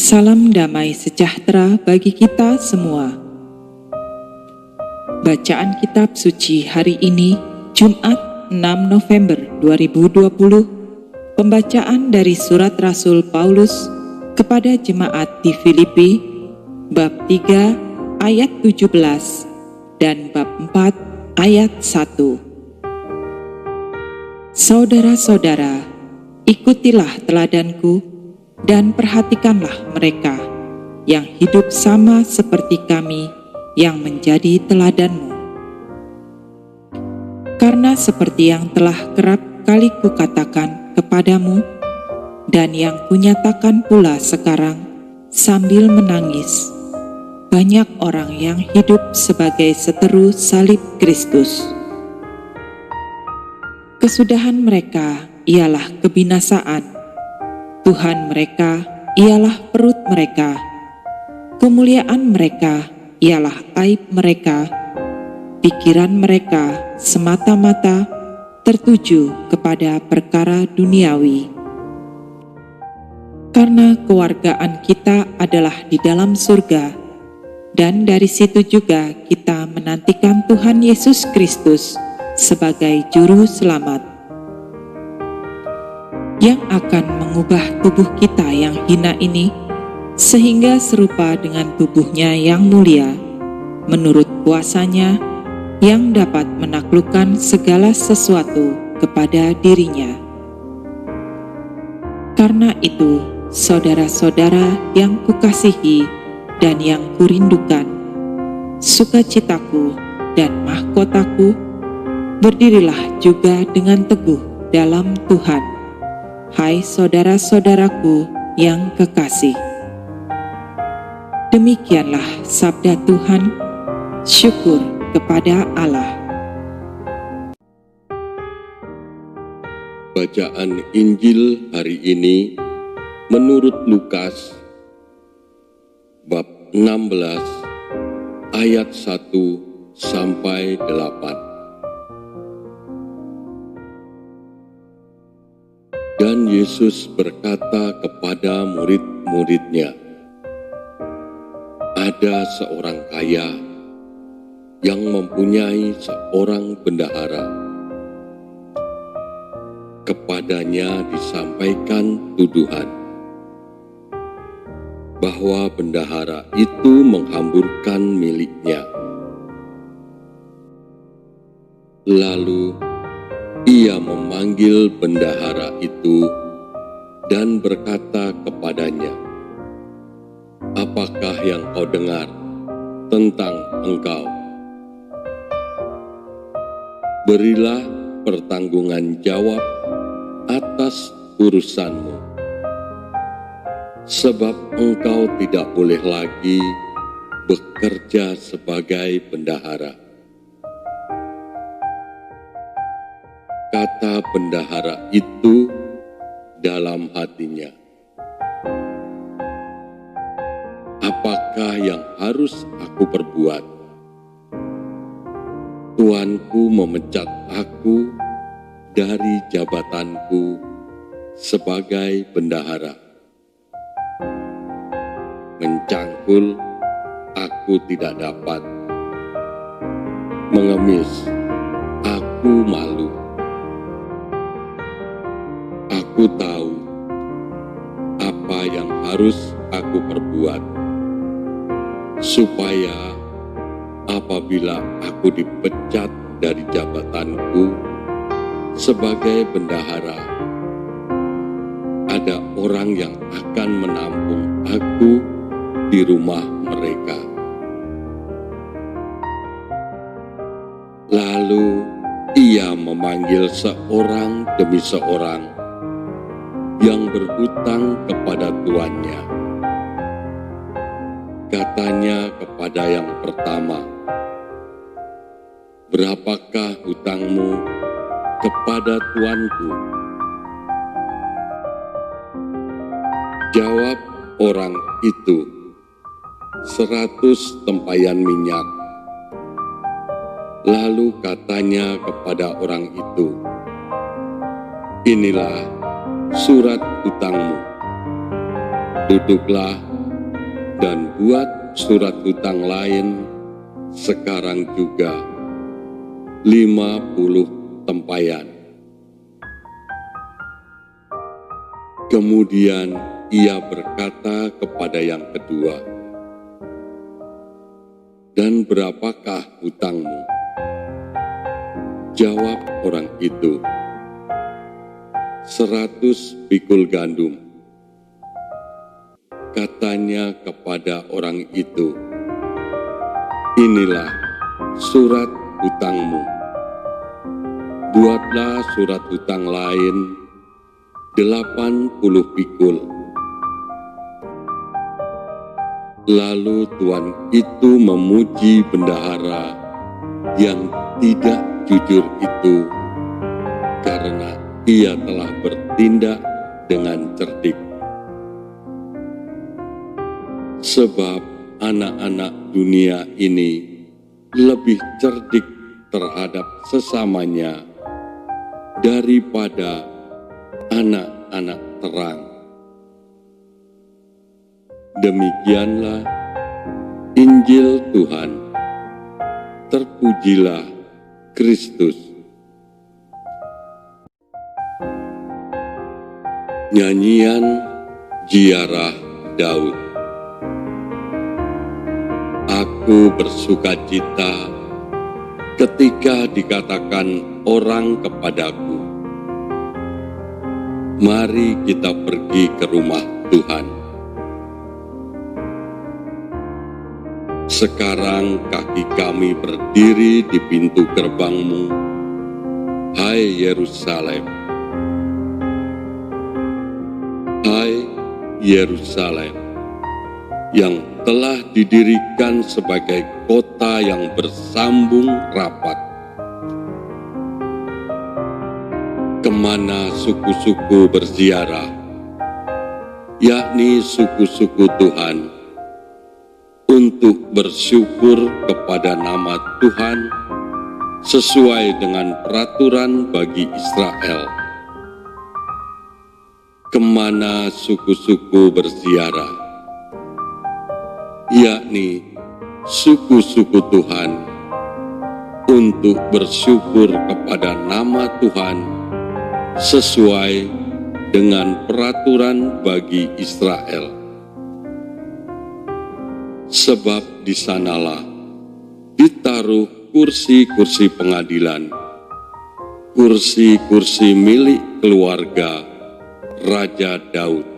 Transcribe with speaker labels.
Speaker 1: Salam damai sejahtera bagi kita semua. Bacaan kitab suci hari ini, Jumat 6 November 2020, pembacaan dari surat Rasul Paulus kepada jemaat di Filipi, bab 3 ayat 17 dan bab 4 ayat 1. Saudara-saudara, ikutilah teladanku dan perhatikanlah mereka yang hidup sama seperti kami yang menjadi teladanmu. Karena seperti yang telah kerap kali kukatakan kepadamu dan yang kunyatakan pula sekarang sambil menangis, banyak orang yang hidup sebagai seteru salib Kristus. Kesudahan mereka ialah kebinasaan, Tuhan mereka ialah perut mereka, kemuliaan mereka ialah aib mereka, pikiran mereka semata-mata tertuju kepada perkara duniawi. Karena kewargaan kita adalah di dalam surga, dan dari situ juga kita menantikan Tuhan Yesus Kristus sebagai Juru Selamat, yang akan mengubah tubuh kita yang hina ini sehingga serupa dengan tubuhnya yang mulia, menurut kuasanya yang dapat menaklukkan segala sesuatu kepada dirinya. Karena itu, saudara-saudara yang kukasihi dan yang kurindukan, sukacitaku dan mahkotaku, berdirilah juga dengan teguh dalam Tuhan. Hai saudara-saudaraku yang kekasih. Demikianlah sabda Tuhan, syukur kepada Allah.
Speaker 2: Bacaan Injil hari ini menurut Lukas bab 16 ayat 1 sampai 8. Dan Yesus berkata kepada murid-muridnya, ada seorang kaya yang mempunyai seorang bendahara. Kepadanya disampaikan tuduhan bahwa bendahara itu menghamburkan miliknya. Lalu ia memanggil bendahara itu dan berkata kepadanya, apakah yang kau dengar tentang engkau? Berilah pertanggungan jawab atas urusanmu, sebab engkau tidak boleh lagi bekerja sebagai bendahara. Kata bendahara itu dalam hatinya, apakah yang harus aku perbuat? Tuanku memecat aku dari jabatanku sebagai bendahara. Mencangkul aku tidak dapat, mengemis aku malu. Aku tahu apa yang harus aku perbuat, supaya apabila aku dipecat dari jabatanku sebagai bendahara, ada orang yang akan menampung aku di rumah mereka. Lalu ia memanggil seorang demi seorang yang berhutang kepada tuannya. Katanya kepada yang pertama, berapakah hutangmu kepada tuanku? Jawab orang itu, 100 tempayan minyak. Lalu katanya kepada orang itu, inilah surat hutangmu. Duduklah dan buat surat hutang lain sekarang juga 50 tempayan. Kemudian ia berkata kepada yang kedua, "Dan berapakah hutangmu?" Jawab orang itu, 100 pikul gandum. Katanya kepada orang itu, "Inilah surat hutangmu. Buatlah surat hutang lain 80 pikul." Lalu tuan itu memuji bendahara yang tidak jujur itu karena ia telah bertindak dengan cerdik. Sebab anak-anak dunia ini lebih cerdik terhadap sesamanya daripada anak-anak terang. Demikianlah Injil Tuhan. Terpujilah Kristus. Nyanyian Ziarah Daud. Aku bersukacita ketika dikatakan orang kepadaku, "Mari kita pergi ke rumah Tuhan." Sekarang kaki kami berdiri di pintu gerbangmu, hai Yerusalem. Hai Yerusalem, yang telah didirikan sebagai kota yang bersambung rapat. Kemana suku-suku berziarah, yakni suku-suku Tuhan, untuk bersyukur kepada nama Tuhan sesuai dengan peraturan bagi Israel. Kemana suku-suku berziarah, yakni suku-suku Tuhan, untuk bersyukur kepada nama Tuhan sesuai dengan peraturan bagi Israel. Sebab di sanalah ditaruh kursi-kursi pengadilan, kursi-kursi milik keluarga Raja Daud.